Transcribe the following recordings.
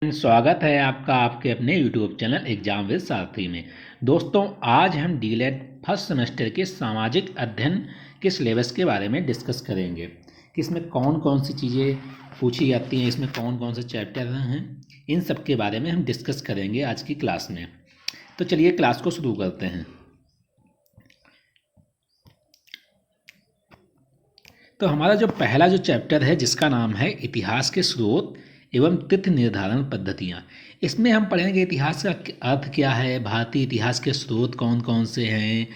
स्वागत है आपका आपके अपने YouTube चैनल एग्जाम विद सारथी में। दोस्तों, आज हम डीलेट फर्स्ट सेमेस्टर के सामाजिक अध्ययन के सिलेबस के बारे में डिस्कस करेंगे कि इसमें कौन कौन सी चीज़ें पूछी जाती हैं, इसमें कौन कौन से चैप्टर हैं, इन सब के बारे में हम डिस्कस करेंगे आज की क्लास में। तो चलिए क्लास को शुरू करते हैं। तो हमारा जो पहला जो चैप्टर है जिसका नाम है इतिहास के स्रोत एवं तिथि निर्धारण पद्धतियाँ। इसमें हम पढ़ेंगे इतिहास का अर्थ क्या है, भारतीय इतिहास के स्रोत कौन कौन से हैं,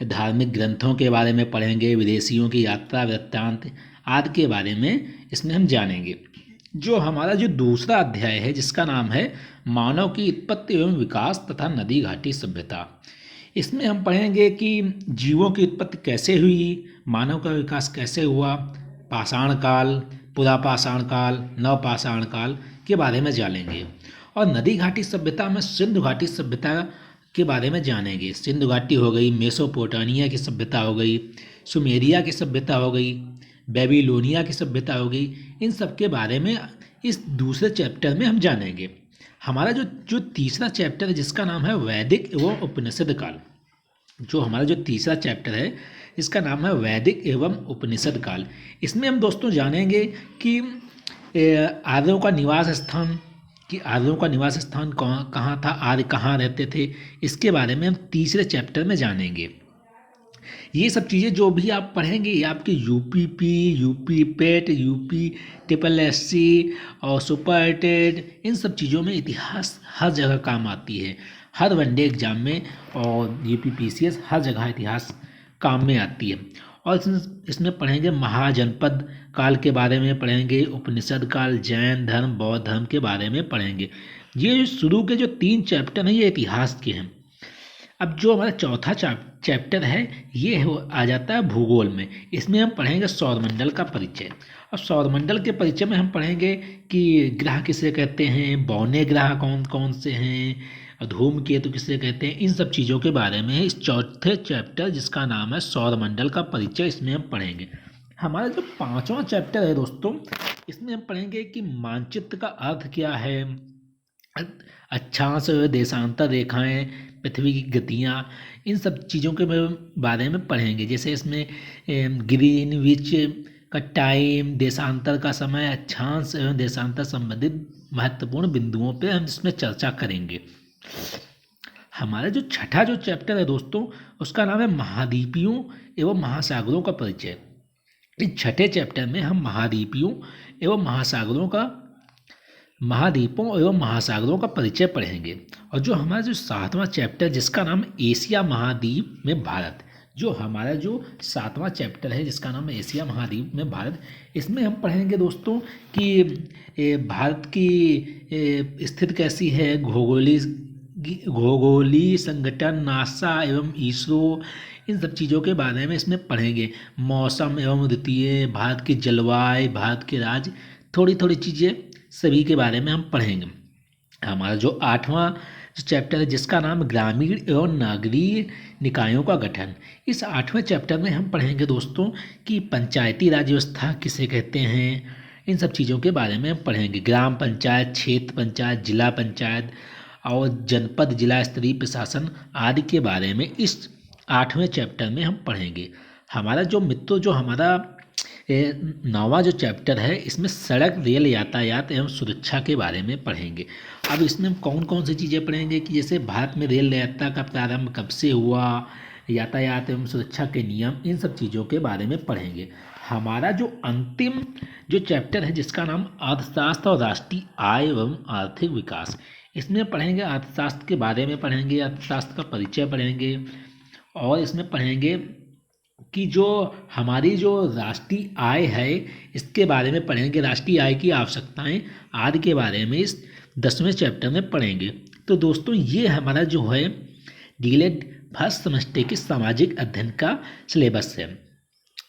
धार्मिक ग्रंथों के बारे में पढ़ेंगे, विदेशियों की यात्रा वृत्तांत आदि के बारे में इसमें हम जानेंगे। जो हमारा जो दूसरा अध्याय है जिसका नाम है मानव की उत्पत्ति एवं विकास तथा नदी घाटी सभ्यता। इसमें हम पढ़ेंगे कि जीवों की उत्पत्ति कैसे हुई, मानव का विकास कैसे हुआ, पाषाण काल, पुरापाषाण काल, नवपाषाण काल के बारे में जानेंगे। और नदी घाटी सभ्यता में सिंधु घाटी सभ्यता के बारे में जानेंगे। सिंधु घाटी हो गई, मेसोपोटामिया की सभ्यता हो गई, सुमेरिया की सभ्यता हो गई, बेबीलोनिया की सभ्यता हो गई। इन सब के बारे में इस दूसरे चैप्टर में हम जानेंगे। हमारा जो तीसरा चैप्टर है जिसका नाम है वैदिक एवं उपनिषद काल। जो हमारा जो तीसरा चैप्टर है इसका नाम है वैदिक एवं उपनिषद काल। इसमें हम दोस्तों जानेंगे कि आर्यों का निवास स्थान, कहाँ था, आर्य कहाँ रहते थे, इसके बारे में हम तीसरे चैप्टर में जानेंगे। ये सब चीज़ें जो भी आप पढ़ेंगे ये आपके यूपीपी, यूपी पेट, यूपी ट्रिपल एससी और सुपर टेट, इन सब चीज़ों में इतिहास हर जगह काम आती है। हर वनडे एग्जाम में और यूपीपीसीएस हर जगह इतिहास काम में आती है। और इसमें पढ़ेंगे महाजनपद काल के बारे में पढ़ेंगे, उपनिषद काल, जैन धर्म, बौद्ध धर्म के बारे में पढ़ेंगे। ये शुरू के जो 3 चैप्टर हैं ये इतिहास के हैं। अब जो हमारा चौथा चैप्टर है ये आ जाता है भूगोल में। इसमें हम पढ़ेंगे सौरमंडल का परिचय। और सौरमंडल के परिचय में हम पढ़ेंगे कि ग्रह किसे कहते हैं, बौने ग्रह कौन कौन से हैं, धूमकेतु किसे कहते हैं, इन सब चीज़ों के बारे में इस चौथे चैप्टर जिसका नाम है सौरमंडल का परिचय, इसमें हम पढ़ेंगे। हमारा जो 5वां चैप्टर है दोस्तों, इसमें हम पढ़ेंगे कि मानचित्र का अर्थ क्या है, अक्षांश, देशांतर रेखाएं, पृथ्वी की गतियाँ, इन सब चीज़ों के बारे में पढ़ेंगे। जैसे इसमें ग्रीनविच का टाइम, देशांतर का समय, अक्षांश एवं देशांतर संबंधित महत्वपूर्ण बिंदुओं पे हम इसमें चर्चा करेंगे। हमारा जो छठा जो चैप्टर है दोस्तों उसका नाम है महाद्वीपियों एवं महासागरों का परिचय। इस छठे चैप्टर में हम महाद्वीपों एवं महासागरों का परिचय पढ़ेंगे। और जो हमारा जो 7वां चैप्टर जिसका नाम एशिया महाद्वीप में भारत, जो हमारा जो 7वां चैप्टर है जिसका नाम है एशिया महाद्वीप में भारत, इसमें हम पढ़ेंगे दोस्तों कि भारत की स्थिति कैसी है, भौगोलिक संगठन, नासा एवं इसरो, इन सब चीज़ों के बारे में इसमें पढ़ेंगे। मौसम एवं ऋतुएं, भारत की जलवायु, भारत के राज्य, थोड़ी थोड़ी चीज़ें सभी के बारे में हम पढ़ेंगे। हमारा जो 8वां जो चैप्टर है जिसका नाम ग्रामीण एवं नगरीय निकायों का गठन, इस 8वें चैप्टर में हम पढ़ेंगे दोस्तों कि पंचायती राज व्यवस्था किसे कहते हैं, इन सब चीज़ों के बारे में हम पढ़ेंगे। ग्राम पंचायत, क्षेत्र पंचायत, जिला पंचायत और जनपद जिला स्तरीय प्रशासन आदि के बारे में इस 8वें चैप्टर में हम पढ़ेंगे। हमारा जो मित्रों जो हमारा 9वां जो चैप्टर है इसमें सड़क रेल यातायात एवं सुरक्षा के बारे में पढ़ेंगे। अब इसमें हम कौन कौन सी चीज़ें पढ़ेंगे कि जैसे भारत में रेल यात्रा का प्रारंभ कब से हुआ, यातायात एवं सुरक्षा के नियम, इन सब चीज़ों के बारे में पढ़ेंगे। हमारा जो अंतिम जो चैप्टर है जिसका नाम अर्थशास्त्र और राष्ट्रीय आय एवं आर्थिक विकास, इसमें पढ़ेंगे अर्थशास्त्र के बारे में पढ़ेंगे, अर्थशास्त्र का परिचय पढ़ेंगे। और इसमें पढ़ेंगे कि जो हमारी जो राष्ट्रीय आय है इसके बारे में पढ़ेंगे, राष्ट्रीय आय की आवश्यकताएं आदि के बारे में इस 10वें चैप्टर में पढ़ेंगे। तो दोस्तों ये हमारा जो है डीलेट फर्स्ट सेमेस्टर के सामाजिक अध्ययन का सिलेबस है।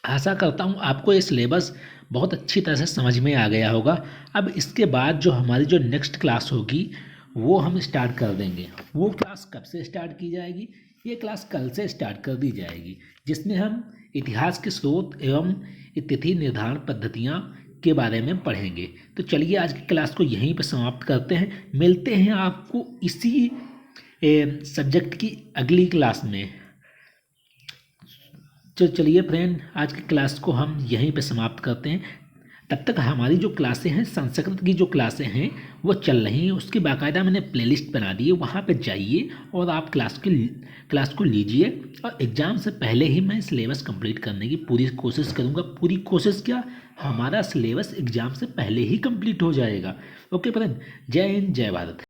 आशा करता हूँ आपको ये सिलेबस बहुत अच्छी तरह से समझ में आ गया होगा। अब इसके बाद जो हमारी जो नेक्स्ट क्लास होगी वो हम स्टार्ट कर देंगे। वो क्लास कब से स्टार्ट की जाएगी, ये क्लास कल से स्टार्ट कर दी जाएगी, जिसमें हम इतिहास के स्रोत एवं तिथि निर्धारण पद्धतियाँ के बारे में पढ़ेंगे। तो चलिए आज की क्लास को यहीं पर समाप्त करते हैं, मिलते हैं आपको इसी सब्जेक्ट की अगली क्लास में। तो चलिए फ्रेंड, आज की क्लास को हम यहीं पे समाप्त करते हैं। तब तक हमारी जो क्लासें हैं, संस्कृत की जो क्लासें हैं वो चल रही हैं, उसकी बाकायदा मैंने प्लेलिस्ट बना दी है, वहाँ पे जाइए और आप क्लास को लीजिए। और एग्ज़ाम से पहले ही मैं सिलेबस कंप्लीट करने की पूरी कोशिश करूँगा। पूरी कोशिश क्या, हमारा सिलेबस एग्ज़ाम से पहले ही कंप्लीट हो जाएगा। ओके फ्रेंड, जय हिंद, जय भारत।